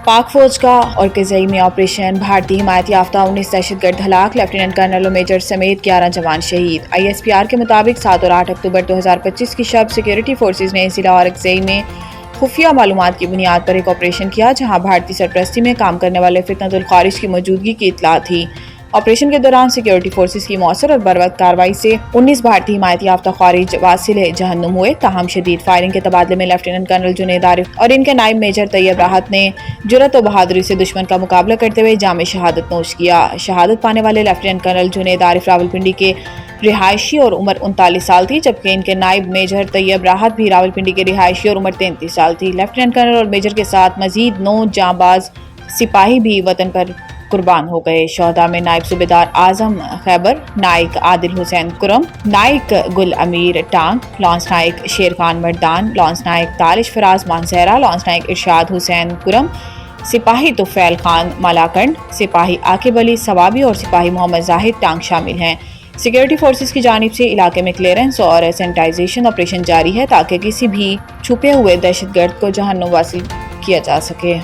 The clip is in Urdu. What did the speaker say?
پاک فوج کا اور قزئی میں آپریشن، بھارتی حمایت یافتہ 19 دہشت گرد ہلاک، لیفٹیننٹ کرنل اور میجر سمیت 11 جوان شہید۔ ISPR کے مطابق 7 اور 8 اکتوبر 2025 کی شب سیکیورٹی فورسز نے ضلع اور قزئی میں خفیہ معلومات کی بنیاد پر ایک آپریشن کیا جہاں بھارتی سرپرستی میں کام کرنے والے فتنۃ الخوارج کی موجودگی کی اطلاع تھی۔ آپریشن کے دوران سیکیورٹی فورسز کی مؤثر اور بروقت کارروائی سے 19 بھارتی حمایت یافتہ خوارج واصل جہنم ہوئے، تاہم شدید فائرنگ کے تبادلے میں لیفٹیننٹ کرنل جنید عارف اور ان کے نائب میجر طیب راحت نے جرأت و بہادری سے دشمن کا مقابلہ کرتے ہوئے جام شہادت نوش کیا۔ شہادت پانے والے لیفٹیننٹ کرنل جنید عارف راولپنڈی کے رہائشی اور عمر 39 سال تھی، جبکہ ان کے نائب میجر طیب راحت بھی راولپنڈی کے رہائشی اور عمر 33 سال تھی۔ لیفٹیننٹ کرنل اور میجر کے ساتھ مزید 9 جانباز سپاہی بھی وطن پر قربان ہو گئے۔ شہداء میں نائب صوبیدار اعظم خیبر، نائک عادل حسین کرم، نائک گل امیر ٹانک، لانس نائک شیر خان مردان، لانس نائک تالش فراز مانسہرہ، لانس نائک ارشاد حسین کرم، سپاہی طفیل خان مالاکنڈ، سپاہی عاقب علی ثوابی اور سپاہی محمد زاہد ٹانک شامل ہیں۔ سیکیورٹی فورسز کی جانب سے علاقے میں کلیئرنس اور سینیٹائزیشن آپریشن جاری ہے تاکہ کسی بھی چھپے ہوئے دہشت گرد کو جہنم واصل کیا جا سکے۔